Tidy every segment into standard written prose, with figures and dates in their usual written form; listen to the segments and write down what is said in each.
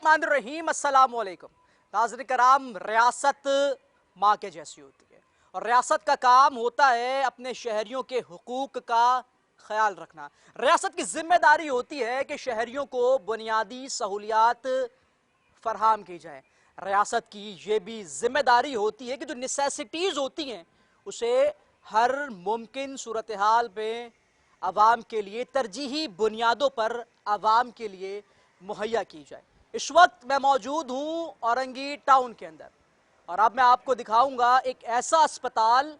बिस्मिल्लाहिर्रहमानिर्रहीम। अस्सलामुअलैकुम। नाज़रीन कराम, रियासत माँ के जैसी होती है और रियासत का काम होता है अपने शहरियों के हुकूक का ख्याल रखना। रियासत की जिम्मेदारी होती है कि शहरियों को बुनियादी सहूलियात फराहम की जाए। रियासत की ये भी जिम्मेदारी होती है कि जो नेसेसिटीज़ होती हैं उसे हर मुमकिन सूरत हाल में आवाम के लिए तरजीही बुनियादों पर आवाम के लिए मुहैया की जाए। इस वक्त मैं मौजूद हूँ औरंगी टाउन के अंदर और अब मैं आपको दिखाऊंगा एक ऐसा अस्पताल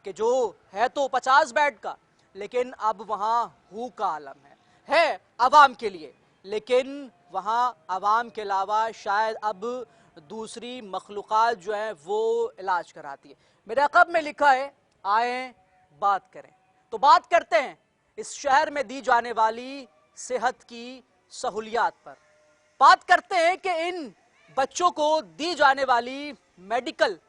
कि जो है तो 50 बेड का, लेकिन अब वहाँ हू का आलम है आवाम के लिए, लेकिन वहाँ आवाम के अलावा शायद अब दूसरी मखलूक़ात जो है वो इलाज कराती है। मेरे अक़ब में लिखा है आए बात करें, तो बात करते हैं इस शहर में दी जाने वाली सेहत की सहूलियात पर। बात करते हैं कि इन बच्चों को दी जाने वाली मेडिकल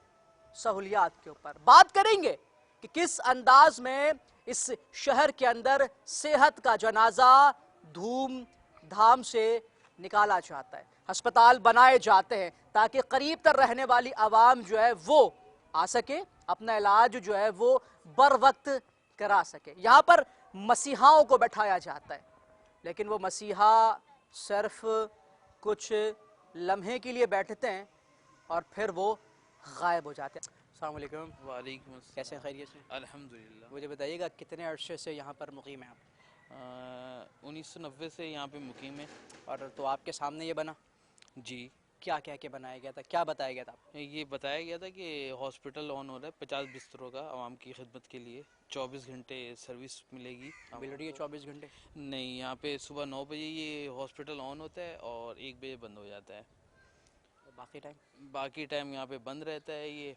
सहूलियात के ऊपर बात करेंगे कि किस अंदाज में इस शहर के अंदर सेहत का जनाजा धूम धाम से निकाला जाता है। अस्पताल बनाए जाते हैं ताकि करीब तर रहने वाली आवाम जो है वो आ सके, अपना इलाज जो है वो बर वक्त करा सके। यहाँ पर मसीहाओं को बैठाया जाता है, लेकिन वो मसीहा सिर्फ कुछ लम्हे के लिए बैठते हैं और फिर वो गायब हो जाते हैं। अस्सलाम वालेकुम। वालेकुम अस्सलाम। कैसे हैं, खैरियत से? अल्हम्दुलिल्लाह। मुझे बताइएगा कितने अरसे से यहाँ पर मुकीम हैं आप? 1990 से यहाँ पे मुकीम है। और तो आपके सामने ये बना, जी, क्या कह के बनाया गया था, क्या बताया गया था आपको? ये बताया गया था कि हॉस्पिटल ऑन हो रहा है 50 बिस्तरों का आवाम की खिदमत के लिए, 24 घंटे सर्विस मिलेगी। मिल रही है 24 घंटे? नहीं, यहाँ पे सुबह 9 बजे ये हॉस्पिटल ऑन होता है और 1 बजे बंद हो जाता है। बाकी टाइम यहाँ पे बंद रहता है ये।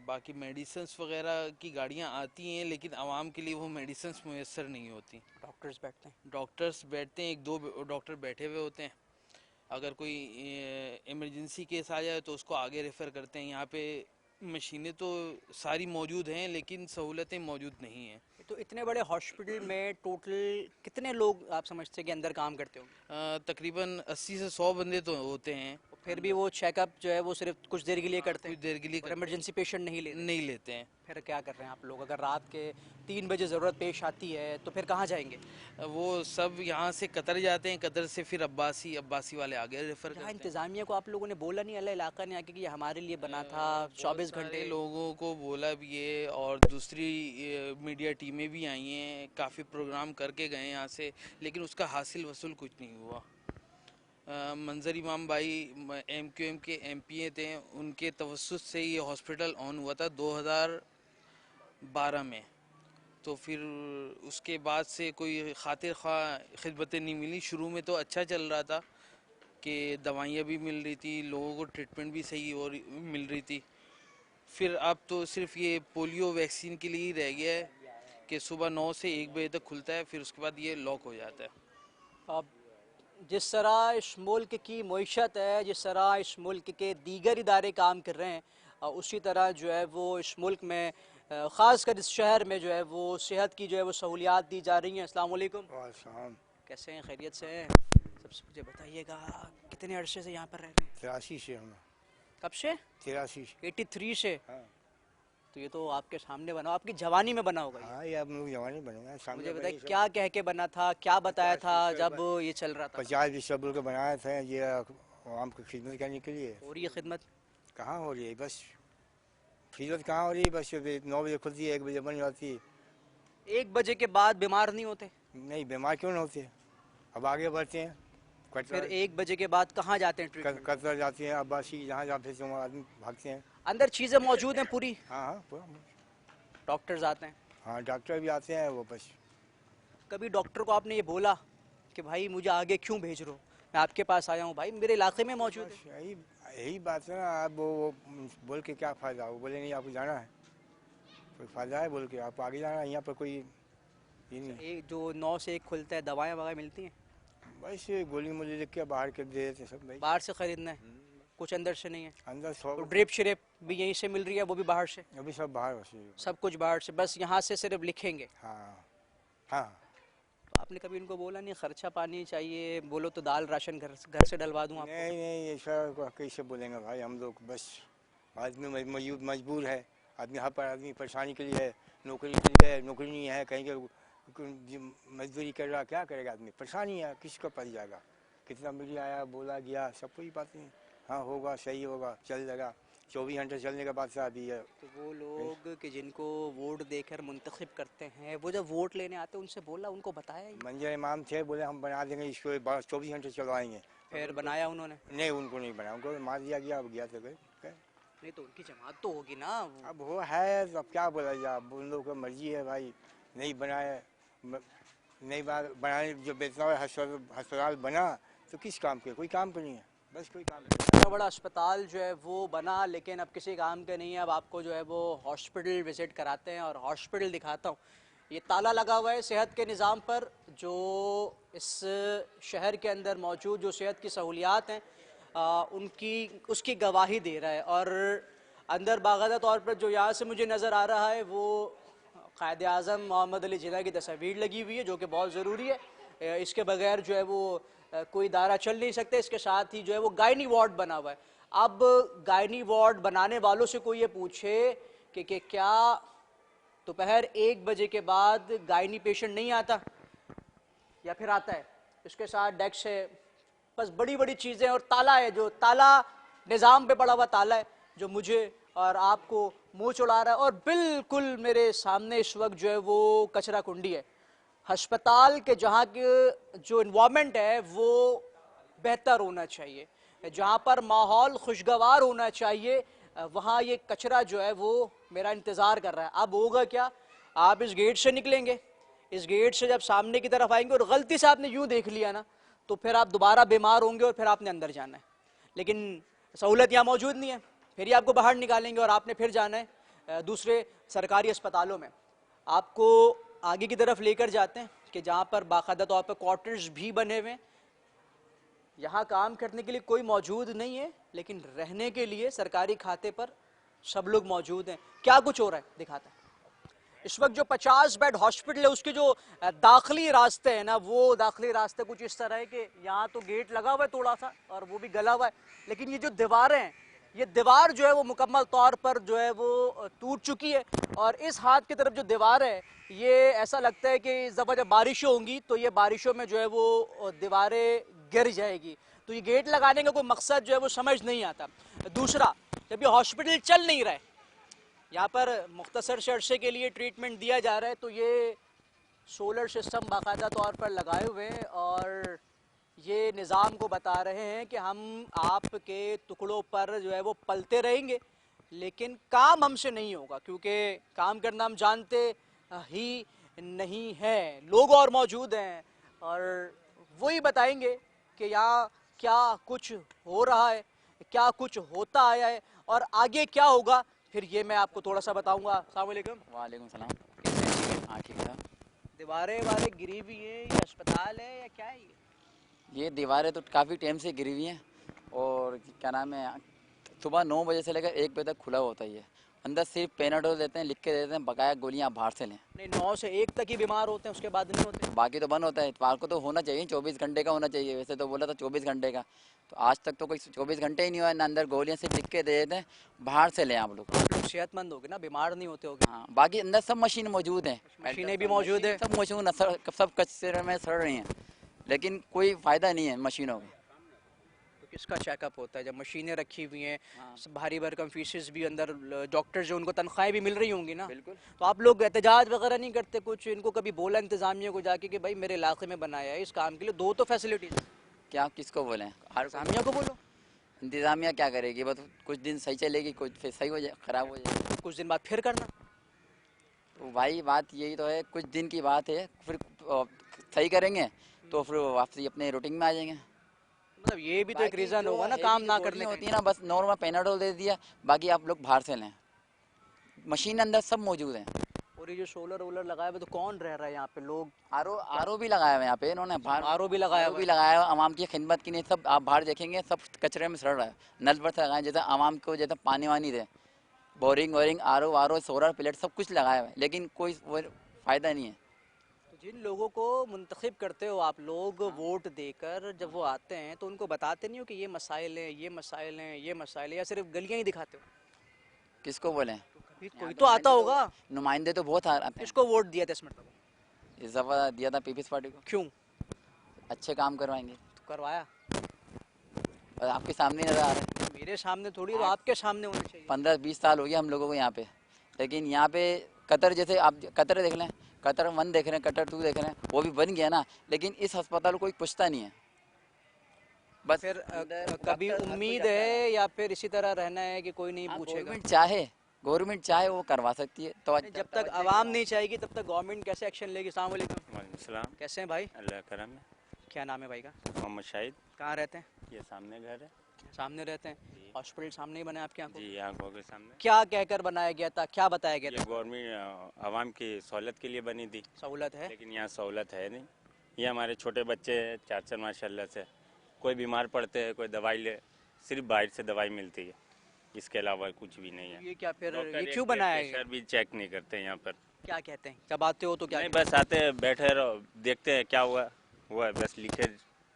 बाकी मेडिसिन्स वगैरह की गाड़ियाँ आती हैं, लेकिन आवाम के लिए वो मेडिसिन्स मुयस्सर नहीं होती। डॉक्टर्स बैठते हैं? डॉक्टर्स बैठते हैं, 1-2 डॉक्टर बैठे हुए होते हैं। अगर कोई इमरजेंसी केस आ जाए तो उसको आगे रेफ़र करते हैं। यहाँ पे मशीनें तो सारी मौजूद हैं, लेकिन सहूलतें मौजूद नहीं हैं। तो इतने बड़े हॉस्पिटल में टोटल कितने लोग आप समझते हैं कि अंदर काम करते होंगे? तकरीबन 80 से 100 बंदे तो होते हैं। फिर भी वो चेकअप जो है वो सिर्फ कुछ देर के लिए करते हैं? कुछ देर के लिए इमरजेंसी पेशेंट नहीं लेते हैं। फिर क्या कर रहे हैं आप लोग? अगर रात के 3 बजे ज़रूरत पेश आती है तो फिर कहाँ जाएंगे? वो सब यहाँ से कतर जाते हैं, कतर से फिर अब्बासी वाले आगे रेफ़र करते हैं। इंतज़ामिया को आप लोगों ने बोला नहीं अल्लाह इलाका ने आके कि ये हमारे लिए बना था, 24 घंटे? लोगों को बोला भी है और दूसरी मीडिया टीमें भी आई हैं, काफ़ी प्रोग्राम करके गए यहाँ से, लेकिन उसका हासिल वसूल कुछ नहीं हुआ। मंजर इमाम भाई MQM के MPA थे, उनके तवस्सुस से ये हॉस्पिटल ऑन हुआ था 2012 में। तो फिर उसके बाद से कोई खातिर खा खिदमतें नहीं मिली। शुरू में तो अच्छा चल रहा था कि दवाइयाँ भी मिल रही थी, लोगों को ट्रीटमेंट भी सही और मिल रही थी। फिर अब तो सिर्फ ये पोलियो वैक्सीन के लिए ही रह गया है कि सुबह 9 से 1 बजे तक खुलता है, फिर उसके बाद ये लॉक हो जाता है। अब जिस तरह इस मुल्क की मईशत है, जिस तरह इस मुल्क के दीगर इदारे काम कर रहे हैं, उसी तरह जो है वो इस मुल्क में ख़ासकर इस शहर में जो है वो सेहत की जो है वो सहूलियात दी जा रही हैं। अस्सलाम वालेकुम। कैसे हैं, खैरियत से हैं? सबसे मुझे बताइएगा कितने अरसे से यहाँ पर रह रहे हैं? 83 से हम। कब से? 83 से। हाँ। तो ये तो आपके सामने बना, आपकी जवानी में बना होगा ये। हाँ, ये अब लोग जवानी बनेगा। मुझे बताइए क्या कह के बना था, क्या बताया था जब ये चल रहा था? 50 बोल के बनाए थे ये आवाम की खिदमत करने के लिए। हो रही है खिदमत? कहाँ हो रही है, बस खिदमत कहाँ हो रही है। बस 9 बजे खुलती है, 1 बजे बन जाती है। 1 बजे के बाद बीमार नहीं होते? नहीं, बीमार क्यों नहीं होते, अब आगे बढ़ते हैं। फिर 1 बजे के बाद कहाँ जाते हैं ट्रीटमेंट? कतर जाती हैं, अब्बासी जहाँ जाते हैं आदमी भागते हैं। अंदर चीज़ें मौजूद हैं पूरी? हाँ हाँ, पूरा। डॉक्टर्स आते हैं? हाँ, डॉक्टर भी आते हैं। वो बस कभी डॉक्टर को आपने ये बोला कि भाई मुझे आगे क्यों भेज रहे हो, मैं आपके पास आया हूँ, भाई मेरे इलाके में मौजूद है? यही बात है ना। आप वो बोल के क्या फ़ायदा, वो बोले नहीं आपको जाना है, कोई फ़ायदा है बोल के आपको आगे जाना है। यहाँ पर कोई ये नहीं। एक जो 9 से 1 खुलता है, दवाएं वगैरह मिलती हैं? बस गोली मोली लिख के बाहर के दे देते सब भाई। बाहर से खरीदना है, कुछ अंदर से नहीं है? अंदर तो ड्रिप श्रिप भी यहीं से मिल रही है, वो भी बाहर से? अभी सब बाहर वैसे। सब कुछ बाहर से, बस यहाँ से सिर्फ लिखेंगे? हाँ हाँ। आपने कभी इनको बोला नहीं खर्चा पानी चाहिए, बोलो तो दाल राशन घर से डलवा दूं आपको? नहीं नहीं, ऐसा कैसे बोलेंगे भाई, हम लोग बस आदमी मजबूर है, आदमी हर पर आदमी परेशानी के लिए है, नौकरी के लिए है, नौकरी नहीं है, कहीं के मजदूरी कर रहा, क्या करेगा आदमी, परेशानी है, किसको पड़ जाएगा, कितना मीडिया आया बोला गया, सब कोई बात नहीं, हाँ होगा सही होगा चल जाएगा, 24 घंटे चलने के बाद से अभी है। तो वो लोग कि जिनको वोट देकर मुंतखब करते हैं, वो जब वोट लेने आते हैं उनसे बोला, उनको बताया ही? मंजर इमाम थे, बोले हम बना देंगे इसको 24 घंटे चलवाएंगे। फिर बनाया उन्होंने? नहीं, उनको नहीं बनाया, उनको मार दिया गया, अब गया तो गए। नहीं तो उनकी जमात तो होगी ना अब वो है तो अब क्या बोला जाए, अब उन लोगों की मर्जी है भाई, नहीं बनाए, नहीं बनाने जो बेचना हुआ अस्पताल बना तो किस काम के, कोई काम का नहीं है, बस कोई काम का। इतना बड़ा अस्पताल जो है वो बना, लेकिन अब किसी काम का नहीं है। अब आपको जो है वो हॉस्पिटल विज़िट कराते हैं और हॉस्पिटल दिखाता हूँ। ये ताला लगा हुआ है सेहत के निज़ाम पर, जो इस शहर के अंदर मौजूद जो सेहत की सहूलियात हैं उसकी गवाही दे रहा है। और अंदर बाकायदा तौर पर जो यहाँ से मुझे नज़र आ रहा है वो क़ायद आज़म मोहम्मद अली जिन्ना की तस्वीर लगी हुई है, जो कि बहुत ज़रूरी है। इसके बगैर जो है वो कोई इदारा चल नहीं सकते। इसके साथ ही जो है वो गायनी वार्ड बना हुआ है। अब गायनी वार्ड बनाने वालों से कोई ये पूछे कि क्या दोपहर 1 बजे के बाद गायनी पेशेंट नहीं आता या फिर आता है, इसके साथ डेस्क है, बस बड़ी बड़ी चीज़ें, और ताला है, जो ताला निज़ाम पे पड़ा हुआ ताला है, जो मुझे और आपको मुंह चुड़ा रहा है। और बिल्कुल मेरे सामने इस वक्त जो है वो कचरा कुंडी है। अस्पताल के जहाँ के जो इन्वायरमेंट है वो बेहतर होना चाहिए, जहाँ पर माहौल खुशगवार होना चाहिए, वहाँ ये कचरा जो है वो मेरा इंतज़ार कर रहा है। अब होगा क्या, आप इस गेट से निकलेंगे, इस गेट से जब सामने की तरफ आएंगे और गलती से आपने यूँ देख लिया ना, तो फिर आप दोबारा बीमार होंगे और फिर आपने अंदर जाना है। लेकिन सहूलत यहाँ मौजूद नहीं है, फिर ही आपको बाहर निकालेंगे और आपने फिर जाना है दूसरे सरकारी अस्पतालों में। आपको आगे की तरफ लेकर जाते हैं कि जहाँ पर बाकायदा तौर पर क्वार्टर्स भी बने हुए हैं। यहाँ काम करने के लिए कोई मौजूद नहीं है, लेकिन रहने के लिए सरकारी खाते पर सब लोग मौजूद हैं। क्या कुछ हो रहा है दिखाता है। इस वक्त जो 50 बेड हॉस्पिटल है उसके जो दाखिली रास्ते हैं ना, वो दाखिली रास्ते कुछ इस तरह है कि यहाँ तो गेट लगा हुआ है थोड़ा सा और वो भी गला हुआ है, लेकिन ये जो दीवारें हैं, ये दीवार जो है वो मुकम्मल तौर पर जो है वो टूट चुकी है। और इस हाथ की तरफ जो दीवार है, ये ऐसा लगता है कि जब बारिशें होंगी तो ये बारिशों में जो है वो दीवारें गिर जाएगी। तो ये गेट लगाने का कोई मकसद जो है वो समझ नहीं आता। दूसरा, जब ये हॉस्पिटल चल नहीं रहा है, यहाँ पर मुख्तसर से अरसे के लिए ट्रीटमेंट दिया जा रहा है, तो ये सोलर सिस्टम बाकायदा तौर पर लगाए हुए हैं और ये निज़ाम को बता रहे हैं कि हम आपके टुकड़ों पर जो है वो पलते रहेंगे, लेकिन काम हमसे नहीं होगा, क्योंकि काम करना हम जानते ही नहीं हैं। लोग और मौजूद हैं और वही बताएंगे कि यहाँ क्या कुछ हो रहा है, क्या कुछ होता आया है और आगे क्या होगा, फिर ये मैं आपको थोड़ा सा बताऊंगा। अस्सलाम वालेकुम। वालेकुम सलाम। कैसे हैं? हाँ ठीक है। दीवारें वारे गिरी हुई है, ये अस्पताल है या क्या है ये दीवारें तो काफ़ी टाइम से गिरी हुई हैं और क्या नाम है, सुबह 9 बजे से लेकर 1 बजे तक खुला होता है। ये अंदर सिर्फ पेनाडोल देते हैं, लिख के देते हैं, बकाया गोलियाँ बाहर से लें। नहीं, 9 से 1 तक ही बीमार होते हैं, उसके बाद नहीं होते। बाकी तो बंद होता है। इतवार को तो होना चाहिए, 24 घंटे का होना चाहिए। वैसे तो बोला था 24 घंटे का, तो आज तक तो कोई 24 घंटे ही नहीं हुआ ना। अंदर गोलियाँ सिर्फ लिख के दे देते हैं, बाहर से लें आप लोग। लोग सेहतमंद हो गए ना, बीमार नहीं होते होगे। हाँ, बाकी अंदर सब मशीन मौजूद हैं, मशीनें भी मौजूद है। सब मशीन सब कचरे में सड़ रही हैं, लेकिन कोई फ़ायदा नहीं है मशीनों का। तो किसका चेकअप होता है जब मशीनें रखी हुई हैं? भारी भरकम फीसेस भी अंदर, डॉक्टर जो उनको तनख्वाहें भी मिल रही होंगी ना। बिल्कुल। तो आप लोग एहतजाज वगैरह नहीं करते कुछ? इनको कभी बोला इंतजामिया को जाके कि भाई मेरे इलाके में बनाया है इस काम के लिए, दो तो फैसिलिटीज। क्या किसको बोलें? इंतजामिया को बोलो। इंतज़ामिया क्या करेगी? बस कुछ दिन सही चलेगी, कुछ फिर सही हो जाए, ख़राब हो जाए। कुछ दिन बाद फिर करना। तो भाई बात यही तो है, कुछ दिन की बात है, फिर सही करेंगे तो फिर वापसी अपने रूटीन में आ जाएंगे। मतलब ये भी तो एक बाकी रीज़न जो होगा ना हैवी काम जो ना गोलियां करने होती का। है ना, बस नॉर्मल पेनाडोल दे दिया, बाकी आप लोग बाहर से लें। मशीन अंदर सब मौजूद है। और ये जो सोलर वोलर लगाए हुए, तो कौन रह रहा है यहाँ पे? लोग आरओ भी लगाया हुआ है यहाँ पे इन्होंने, बाहर आरओ भी लगाया आरओ हुआ भी है। लगाया हुआ है आवाम की खिदमत की। नहीं, सब आप बाहर देखेंगे सब कचरे में सड़ रहा है। नल पर से लगाए, जैसे आवाम को जैसे पानी वानी दे, बोरिंग वोरिंग, आरओ सोलर प्लेट सब कुछ लगाया हुआ है, लेकिन कोई फ़ायदा नहीं है। तो जिन लोगों को मुंतखब करते हो आप लोग वोट देकर, जब वो आते हैं तो उनको बताते नहीं हो कि ये मसाइल हैं, ये मसाइल हैं, ये मसाइल हैं, या सिर्फ गलियां ही दिखाते हो? किसको बोले? कभी कोई तो आता होगा। नुमाइंदे तो बहुत आते हैं। किसको वोट दिया था इस मरतबा? इस दफा दिया था पीपल्स पार्टी को। क्यों? अच्छे काम करवाएंगे। तो करवाया। और आपके सामने नजर आ रहा है। मेरे सामने थोड़ी, तो आपके सामने होना चाहिए। 15-20 साल हो गया हम लोगों को यहाँ पे, लेकिन यहाँ पे कतर जैसे आप कतर देख लें, कतर 1 देख रहे हैं, कतर 2 देख रहे हैं, वो भी बन गया ना, लेकिन इस अस्पताल को कोई पूछता नहीं है। बस फिर अंदर कभी डॉक्टर हर कोई उम्मीद जाता है या फिर इसी तरह रहना है कि कोई नहीं हाँ, पूछेगा? गवर्नमेंट चाहे वो करवा सकती है। तो जब तक आवाम नहीं चाहेगी तब तक गवर्नमेंट कैसे एक्शन लेगी? अस्सलाम वालेकुम। वालेकुम सलाम। कैसे हैं भाई? अल्लाह करम है। क्या नाम है भाई का? मोहम्मद शाहिद। कहाँ रहते हैं? ये सामने घर है सामने रहते हैं। जी। हॉस्पिटल सामने ही बना है आपके यहाँ? जी, आंखों के सामने। क्या कहकर बनाया गया था, क्या बताया गया ये था? गवर्नमेंट आवाम की सहूलत के लिए बनी थी, सहूलत है? लेकिन यहाँ सहूलत है नहीं। ये हमारे छोटे बच्चे हैं 4 माशाल्लाह से, कोई बीमार पड़ते हैं, कोई दवाई ले, सिर्फ बाहर से दवाई मिलती है, इसके अलावा कुछ भी नहीं है। ये क्या फिर, डॉक्टर ये एक क्यों ब्लड बनाया है? प्रेशर भी चेक नहीं करते यहाँ पर। क्या कहते हैं जब आते हो तो? क्या नहीं, बस आते हैं, बैठे रहो, देखते हैं क्या हुआ हुआ, बस लिखे,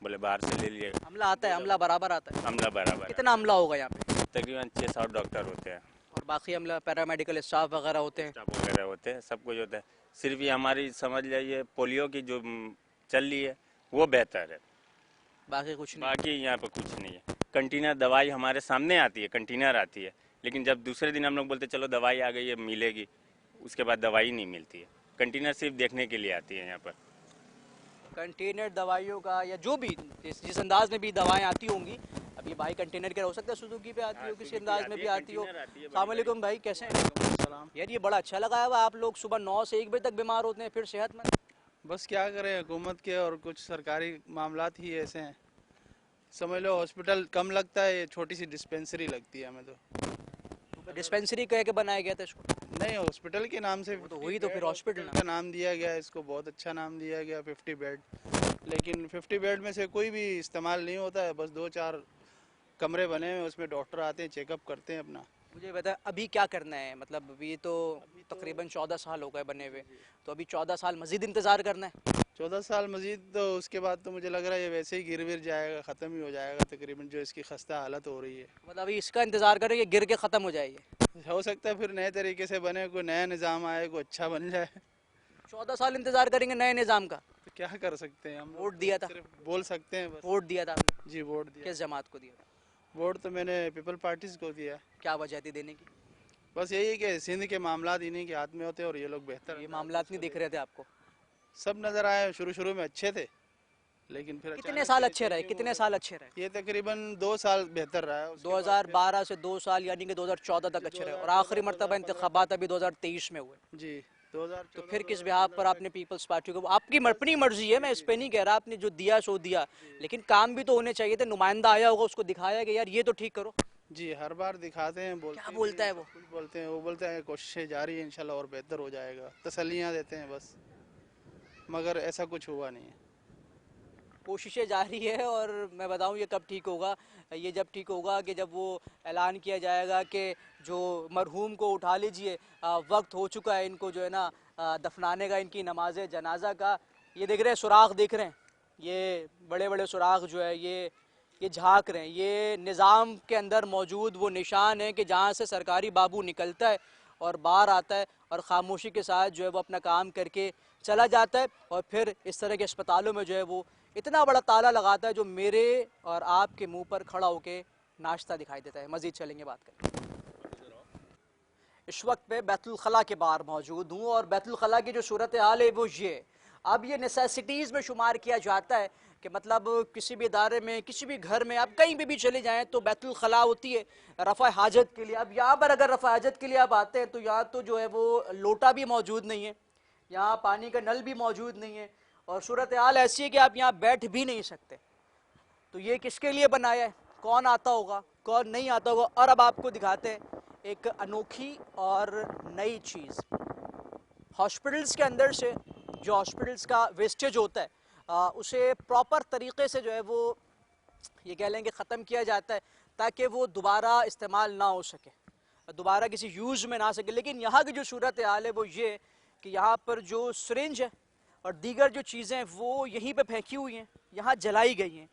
बोले बाहर से ले लिए। हमला आता है? हमला बराबर आता है? हमला बराबर है। कितना हमला होगा यहाँ पे? तकरीबन 600 डॉक्टर होते हैं, और बाकी हमला पैरामेडिकल स्टाफ वगैरह होते हैं? स्टाफ वगैरह होते हैं, सब कुछ होता है। सिर्फ ये हमारी समझ लीजिए पोलियो की जो चल रही है वो बेहतर है, बाकी कुछ नहीं? बाकी यहाँ पे कुछ नहीं है। कंटेनर दवाई हमारे सामने आती है, कंटेनर आती है, लेकिन जब दूसरे दिन हम लोग बोलते चलो दवाई आ गई है मिलेगी, उसके बाद दवाई नहीं मिलती है। कंटेनर सिर्फ देखने के लिए आती है यहाँ पर। कंटेनर दवाइयों का या जो भी जिस अंदाज में भी दवाएं आती होंगी, अब ये भाई कंटेनर के हो सकता है सुजुकी पे आती हो, किसी अंदाज में भी आती हो। अस्सलाम वालेकुम भाई, कैसे हैं? यार ये बड़ा अच्छा लगा है, आप लोग सुबह 9 से 1 बजे तक बीमार होते हैं, फिर सेहतमंद। बस क्या करें, हुकूमत के और कुछ सरकारी मामलात ही ऐसे हैं। समझ लो हॉस्पिटल कम लगता है, ये छोटी सी डिस्पेंसरी लगती है हमें तो। डिस्पेंसरी कह के बनाया गया था इसको? नहीं, हॉस्पिटल के नाम से तो हुई तो फिर हॉस्पिटल का नाम दिया गया, इसको बहुत अच्छा नाम दिया गया 50 बेड, लेकिन 50 बेड में से कोई भी इस्तेमाल नहीं होता है। बस 2-4 कमरे बने हुए हैं, उसमें डॉक्टर आते हैं, चेकअप करते हैं अपना। मुझे बता अभी क्या करना है, मतलब अभी तो तकरीबन 14 साल हो गए बने हुए, तो अभी 14 साल मजीद इंतज़ार करना है? 14 साल मजीद, तो उसके बाद तो मुझे लग रहा है ये वैसे ही गिर विर जाएगा, ख़त्म ही हो जाएगा तकरीबन, जो इसकी खस्ता हालत हो रही है। मतलब अभी इसका इंतज़ार करें कि गिर के ख़त्म हो जाएगी? हो सकता है फिर नए तरीके से बने, कोई नया निज़ाम आए, कोई अच्छा बन जाए। 14 साल इंतज़ार करेंगे नए निज़ाम का? तो क्या कर सकते हैं हम? वोट दिया था? सिर्फ बोल सकते हैं बस। वोट दिया था आपने? जी, वोट दिया। किस जमात को दिया था? वोट तो मैंने पीपल पार्टीज को दिया। क्या वजह थी देने की? बस यही है कि सिंध के मामलात इन्हीं के हाथ में होते हैं और ये लोग बेहतर। ये मामलात नहीं दिख रहे थे आपको? सब नजर आए, शुरू में अच्छे थे, लेकिन फिर कितने अचानक साल से अच्छे रहे? changing कितने हो साल अच्छे रहे? गई। ये तकरीबन 2 साल बेहतर रहा है। उसके बाद 2012 से 2 साल यानी कि 2014 तक अच्छे रहे, और आखिरी मरतबा इंतखाबात अभी 2023 में हुए। फिर- जी 2014 तो फिर किस बिहाफ पर आपने पीपल्स पार्टी को, आपकी अपनी मर्जी है, मैं इस पे नहीं कह रहा, आपने जो दिया सो दिया, लेकिन काम भी तो होने चाहिए थे। नुमाइंदा आया होगा, उसको दिखाया कि यार ये तो ठीक करो। जी हर बार दिखाते हैं, बोलते क्या हैं बोलता कि है वो? सब कुछ बोलते हैं, वो बोलते हैं कोशिशें जारी है, इंशाल्लाह और बेहतर हो जाएगा, तसल्लियाँ देते हैं बस, मगर ऐसा कुछ हुआ नहीं है। कोशिशें जारी है, और मैं बताऊं ये कब ठीक होगा? ये जब ठीक होगा कि जब वो ऐलान किया जाएगा कि जो मरहूम को उठा लीजिए, वक्त हो चुका है इनको जो है ना दफनाने का, इनकी नमाज जनाजा का। ये देख रहे हैं सुराख, देख रहे हैं ये बड़े बड़े सुराख जो है ये झांक रहे हैं, ये निज़ाम के अंदर मौजूद वो निशान है कि जहाँ से सरकारी बाबू निकलता है और बाहर आता है और ख़ामोशी के साथ जो है वो अपना काम करके चला जाता है, और फिर इस तरह के अस्पतालों में जो है वो इतना बड़ा ताला लगाता है जो मेरे और आपके मुंह पर खड़ा होके नाश्ता दिखाई देता है। मज़ीद चलेंगे, बात करें। इस वक्त पे बैतुल खला के बाहर मौजूद हूँ, और बैतुल खला की जो सूरत हाल है वो ये, अब ये नेसेसिटीज़ में शुमार किया जाता है कि मतलब किसी भी इदारे में, किसी भी घर में, आप कहीं भी चले जाएं तो बैतुल खला होती है रफ़ा हाजत के लिए। अब यहाँ पर अगर रफ़ा हाजत के लिए आप आते हैं तो यहाँ तो जो है वो लोटा भी मौजूद नहीं है, यहाँ पानी का नल भी मौजूद नहीं है, और सूरत हाल ऐसी है कि आप यहाँ बैठ भी नहीं सकते। तो ये किसके लिए बनाया है, कौन आता होगा, कौन नहीं आता होगा? और अब आपको दिखाते हैं एक अनोखी और नई चीज़। हॉस्पिटल्स के अंदर से जो हॉस्पिटल्स का वेस्टेज होता है उसे प्रॉपर तरीके से जो है वो ये कह लेंगे ख़त्म किया जाता है, ताकि वो दोबारा इस्तेमाल ना हो सके, दोबारा किसी यूज़ में ना आ सके। लेकिन यहाँ की जो सूरत हाल है वो ये कि यहाँ पर जो सिरिंज है और दीगर जो चीज़ें हैं वो यहीं पे फेंकी हुई हैं, यहाँ जलाई गई हैं।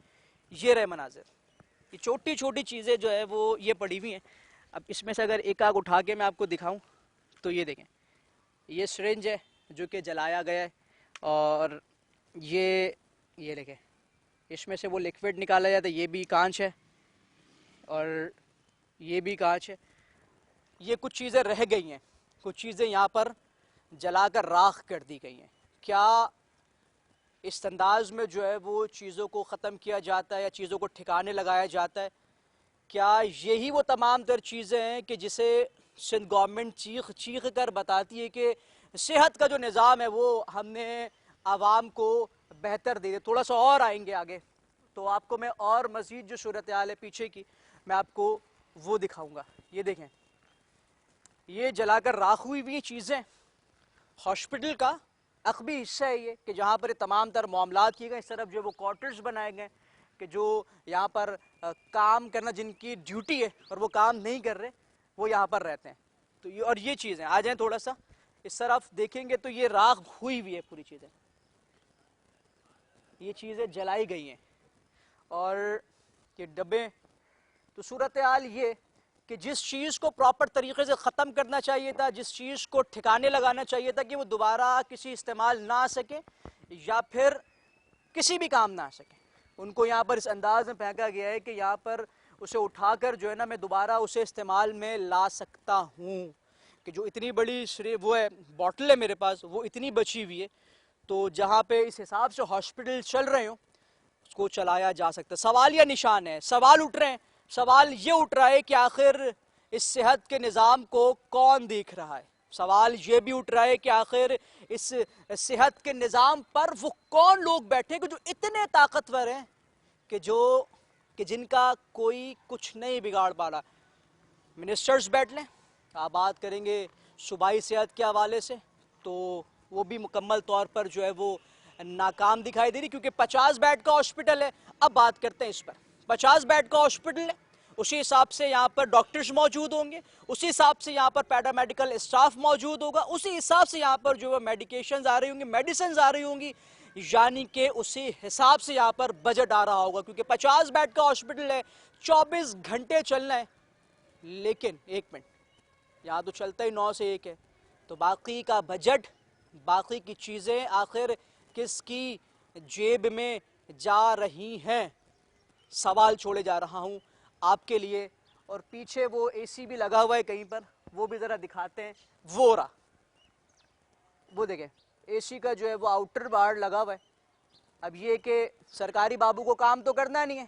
ये रहे मनाजिर, ये छोटी छोटी चीज़ें जो है वो ये पड़ी हुई हैं। अब इसमें से अगर एक आग उठा के मैं आपको दिखाऊं तो ये देखें, ये सिरिंज है जो कि जलाया गया है, और ये देखें इसमें से वो लिक्विड निकाला जाता है। ये भी कांच है और ये भी कांच है। ये कुछ चीज़ें रह गई हैं, कुछ चीज़ें यहाँ पर जलाकर राख कर दी गई हैं। क्या इस अंदाज में जो है वो चीज़ों को ख़त्म किया जाता है या चीज़ों को ठिकाने लगाया जाता है? क्या यही वो तमाम तर चीज़ें हैं कि जिसे सिंध गवर्नमेंट चीख चीख कर बताती है कि सेहत का जो निज़ाम है वो हमने आवाम को बेहतर दे दिया? थोड़ा सा और आएंगे आगे तो आपको मैं और मज़ीद जो सूरत हाल है पीछे की मैं आपको वो दिखाऊंगा। ये देखें, ये जलाकर राख हुई हुई चीज़ें हॉस्पिटल का अकबी हिस्सा है ये, कि जहाँ पर तमाम तर मामलात किए गए। इस तरफ जो वो क्वार्टर्स बनाए गए कि जो यहाँ पर काम करना जिनकी ड्यूटी है और वो काम नहीं कर रहे वो यहाँ पर रहते हैं। तो ये और ये चीज़ें आ जाएँ थोड़ा सा इस तरफ देखेंगे तो ये राख हुई हुई है पूरी चीज़ें, ये चीज़ें जलाई गई हैं और ये डब्बे। तो सूरत हाल ये कि जिस चीज़ को प्रॉपर तरीके से ख़त्म करना चाहिए था, जिस चीज़ को ठिकाने लगाना चाहिए था कि वो दोबारा किसी इस्तेमाल ना आ सके या फिर किसी भी काम ना आ सके, उनको यहाँ पर इस अंदाज में फेंका गया है कि यहाँ पर उसे उठाकर जो है ना मैं दोबारा उसे इस्तेमाल में ला सकता हूँ। कि जो इतनी बड़ी वो है बॉटल है मेरे पास वो इतनी बची हुई है, तो जहाँ पे इस हिसाब से हॉस्पिटल चल रहे हो उसको चलाया जा सकता है। सवाल या निशान है, सवाल उठ रहे हैं। सवाल ये उठ रहा है कि आखिर इस सेहत के निज़ाम को कौन देख रहा है? सवाल ये भी उठ रहा है कि आखिर इस सेहत के निज़ाम पर वो कौन लोग बैठे कि जो इतने ताकतवर हैं कि जिनका कोई कुछ नहीं बिगाड़ पा रहा। मिनिस्टर्स बैठ लें, आप बात करेंगे सूबाई सेहत के हवाले से तो वो भी मुकम्मल तौर पर जो है वो नाकाम दिखाई दे रही, क्योंकि 50 बेड का हॉस्पिटल है। अब बात करते हैं इस पर, 50 बेड का हॉस्पिटल है, उसी हिसाब से यहाँ पर डॉक्टर्स मौजूद होंगे, उसी हिसाब से यहाँ पर पैरामेडिकल स्टाफ मौजूद होगा, उसी हिसाब से यहाँ पर जो है मेडिकेशंस आ रही होंगी, मेडिसिन आ रही होंगी, यानी कि उसी हिसाब से यहाँ पर बजट आ रहा होगा। क्योंकि 50 बेड का हॉस्पिटल है, 24 घंटे चलना है। लेकिन एक मिनट, यहाँ तो चलता ही 9 से 1 है, तो बाकी का बजट, बाकी की चीज़ें आखिर किसकी जेब में जा रही हैं? सवाल छोड़े जा रहा हूँ आपके लिए। और पीछे वो एसी भी लगा हुआ है कहीं पर, वो भी ज़रा दिखाते हैं। वो रहा, वो देखें एसी का जो है वो आउटर बार लगा हुआ है। अब ये कि सरकारी बाबू को काम तो करना नहीं है,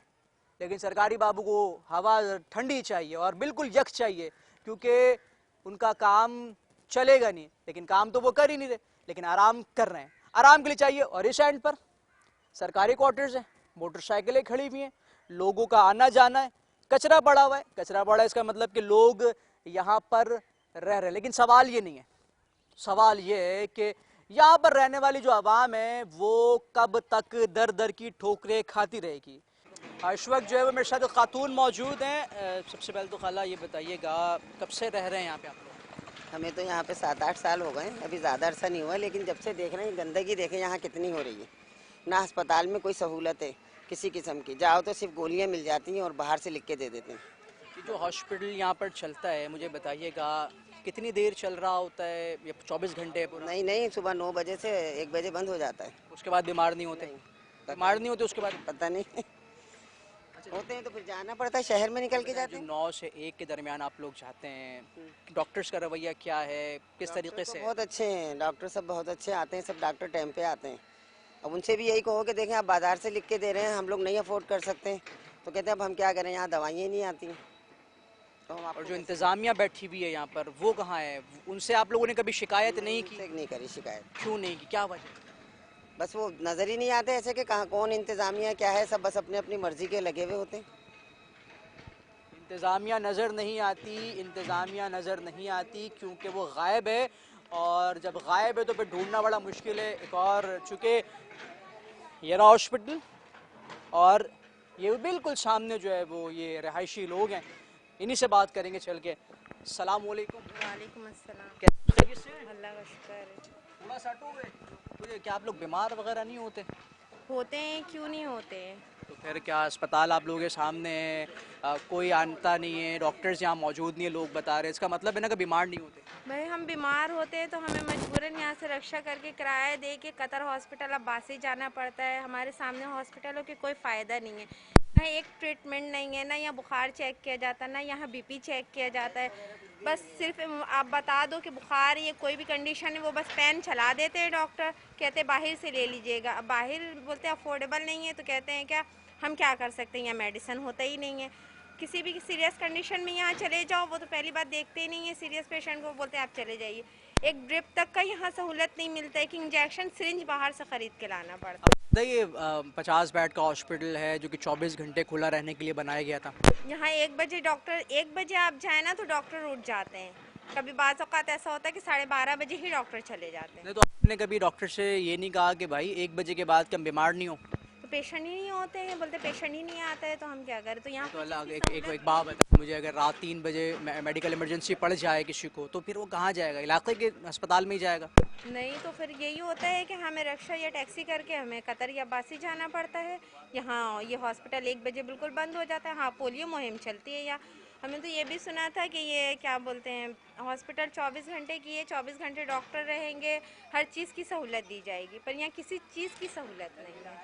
लेकिन सरकारी बाबू को हवा ठंडी चाहिए और बिल्कुल यख चाहिए, क्योंकि उनका काम चलेगा नहीं। लेकिन काम तो वो कर ही नहीं रहे, लेकिन आराम कर रहे हैं, आराम के लिए चाहिए। और इस एंड पर सरकारी क्वार्टर्स हैं, मोटरसाइकिलें खड़ी हुई हैं, लोगों का आना जाना है, कचरा पड़ा हुआ है। कचरा पड़ा है इसका मतलब कि लोग यहाँ पर रह रहे हैं। लेकिन सवाल ये नहीं है, सवाल ये है कि यहाँ पर रहने वाली जो आवाम है वो कब तक दर दर की ठोकरें खाती रहेगी। इस वक्त जो है वो मेरे साथ खातून मौजूद हैं। सबसे पहले तो खाला ये बताइएगा, कब से रह रहे हैं यहाँ पे आप लोग? हमें तो यहाँ पे 7-8 साल हो गए, अभी ज़्यादा अरसा नहीं हुआ, लेकिन जब से देख रहे हैं गंदगी देखें यहाँ कितनी हो रही है। ना अस्पताल में कोई सहूलत है किसी किस्म की, जाओ तो सिर्फ गोलियाँ मिल जाती हैं और बाहर से लिख के दे देते हैं। ये जो हॉस्पिटल यहाँ पर चलता है, मुझे बताइएगा कितनी देर चल रहा होता है? या 24 घंटे पूरा? नहीं, सुबह 9 बजे से 1 बजे बंद हो जाता है। उसके बाद बीमार नहीं होते? बीमार नहीं होते उसके बाद? पता नहीं होते हैं तो फिर जाना पड़ता है, शहर में निकल के जाते हैं। 9 से 1 के दरमियान आप लोग जाते हैं, डॉक्टर्स का रवैया क्या है, किस तरीके से? बहुत अच्छे हैं डॉक्टर, सब बहुत अच्छे आते हैं, सब डॉक्टर टाइम पे आते हैं। अब उनसे भी यही कहो कि देखें आप बाजार से लिख के दे रहे हैं, हम लोग नहीं अफोर्ड कर सकते, तो कहते हैं अब हम क्या करें, यहाँ दवाइयाँ नहीं आती हैं। तो हम और जो इंतज़ामिया बैठी हुई है यहाँ पर वो कहाँ है? उनसे आप लोगों ने कभी शिकायत नहीं की? नहीं करी शिकायत। क्यों नहीं की, क्या वजह? बस वो नज़र ही नहीं आते ऐसे कि कहाँ कौन इंतज़ामिया क्या है, सब बस अपने अपनी मर्जी के लगे हुए होते हैं। इंतज़ामिया नज़र नहीं आती, इंतज़ामिया नज़र नहीं आती क्योंकि वो गायब है, और जब गायब है तो फिर ढूंढना बड़ा मुश्किल है। एक और चूँकि ये रहा हॉस्पिटल और ये बिल्कुल सामने जो है वो ये रहायशी लोग हैं, इन्हीं से बात करेंगे चल के। अस्सलाम वालेकुम। वालेकुम अस्सलाम। कैसे? अल्लाह का शुक्र है। थोड़ा सा हटोगे? मुझे क्या आप लोग बीमार वगैरह नहीं होते? होते हैं, क्यों नहीं होते हैं। तो फिर क्या अस्पताल आप लोगों के सामने है, कोई आता नहीं है, डॉक्टर्स यहाँ मौजूद नहीं है, लोग बता रहे हैं, इसका मतलब है ना कि बीमार नहीं होते? भाई हम बीमार होते हैं तो हमें मजबूरन यहाँ से रक्षा करके किराया दे के कतर हॉस्पिटल अब्बासी जाना पड़ता है। हमारे सामने हॉस्पिटलों की कोई फ़ायदा नहीं है, ना एक ट्रीटमेंट नहीं है, ना यहाँ बुखार चेक किया जाता है, ना यहाँ बीपी चेक किया जाता है। बस सिर्फ आप बता दो कि बुखार ये कोई भी कंडीशन है, वो बस पेन चला देते हैं डॉक्टर, कहते हैं बाहर से ले लीजिएगा। अब बाहर बोलते हैं अफोर्डेबल नहीं है तो कहते हैं क्या हम क्या कर सकते हैं, यहाँ मेडिसिन होता ही नहीं है। किसी भी सीरियस कंडीशन में यहाँ चले जाओ, वो तो पहली बात देखते ही नहीं है सीरियस पेशेंट को, बोलते हैं आप चले जाइए। एक ड्रिप तक का यहाँ सहूलत नहीं मिलता है कि इंजेक्शन सिरिंज बाहर से ख़रीद के लाना पड़ता है। ये 50 बेड का हॉस्पिटल है जो कि 24 घंटे खुला रहने के लिए बनाया गया था। यहाँ 1 बजे डॉक्टर 1 बजे आप जाए ना तो डॉक्टर उठ जाते हैं। कभी बाज़ औक़ात ऐसा होता है कि 12:30 बजे ही डॉक्टर चले जाते हैं। नहीं तो आपने कभी डॉक्टर से ये नहीं कहा कि भाई 1 बजे के बाद कि हम बीमार नहीं हो? तो पेशेंट ही नहीं होते हैं, बोलते पेशेंट ही नहीं आता है तो हम क्या करें। तो यहाँ तो अलग एक बात बता मुझे, अगर रात 3 बजे मेडिकल इमरजेंसी पड़ जाए किसी को तो फिर वो कहाँ जाएगा? इलाके के अस्पताल में ही जाएगा? नहीं तो फिर यही होता है कि हमें रिक्शा या टैक्सी करके हमें कतर या बासी जाना पड़ता है। यहाँ ये हॉस्पिटल 1 बजे बिल्कुल बंद हो जाता है। हाँ, पोलियो मुहिम चलती है। या हमने तो ये भी सुना था कि ये क्या बोलते हैं हॉस्पिटल 24 घंटे की है, 24 घंटे डॉक्टर रहेंगे, हर चीज़ की सहूलत दी जाएगी, पर यहाँ किसी चीज़ की सहूलत नहीं है।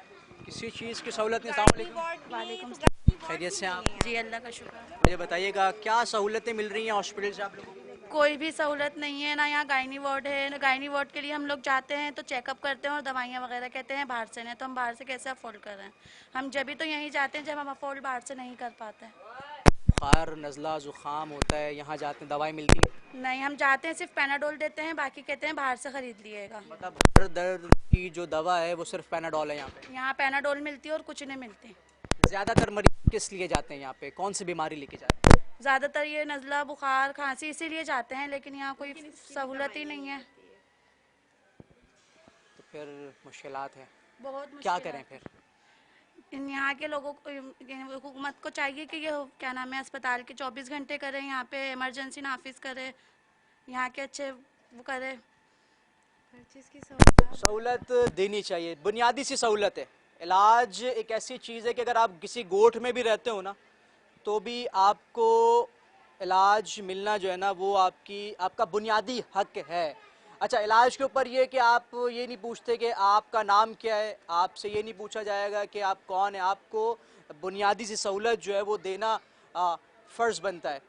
किसी चीज़ की सहूलत नहीं। वालेकुम खैरियत से आप? जी अल्लाह का शुक्र। मुझे बताइएगा क्या सहूलतें मिल रही हैं हॉस्पिटल से आप लोगों को? कोई भी सहूलत नहीं है ना, यहाँ गायनी वार्ड है ना। गायनी वार्ड के लिए हम लोग जाते हैं तो चेकअप करते हैं और दवाइयाँ वगैरह कहते हैं बाहर से नहीं, तो हम बाहर से कैसे अफोर्ड कर रहे हैं। हम जब भी तो यहीं जाते हैं जब हम अफोर्ड बाहर से नहीं कर पाते हैं। बुखार नज़ला ज़ुकाम होता है, यहाँ जाते हैं दवाई मिलती है? नहीं, हम जाते हैं सिर्फ पैनाडोल देते हैं, बाकी कहते हैं बाहर से ख़रीद लीजिएगा। मतलब हर दर्द की जो दवा है वो सिर्फ पैनाडोल है यहाँ पे? यहाँ पैनाडोल मिलती है और कुछ नहीं मिलती। ज़्यादातर मरीज किस लिए जाते हैं यहाँ पे, कौन सी बीमारी लेके जाते हैं? ज़्यादातर ये नज़ला बुखार खांसी इसीलिए जाते हैं, लेकिन यहाँ कोई सहूलत ही नहीं है। तो फिर मुश्किलात है, बहुत क्या करें फिर? इन यहाँ के लोगों को हुकूमत को चाहिए कि ये क्या नाम है अस्पताल के 24 घंटे करें, यहाँ पे इमरजेंसी नाफिज करे, यहाँ के अच्छे वो करे, हर चीज़ की सहूलत देनी चाहिए। बुनियादी सी सहूलत है। इलाज एक ऐसी चीज़ है कि अगर आप किसी गोठ में भी रहते हो ना तो भी आपको इलाज मिलना जो है ना वो आपका बुनियादी हक है। अच्छा, इलाज के ऊपर ये कि आप ये नहीं पूछते कि आपका नाम क्या है, आपसे ये नहीं पूछा जाएगा कि आप कौन है, आपको बुनियादी सी सहूलत जो है वो देना फ़र्ज़ बनता है।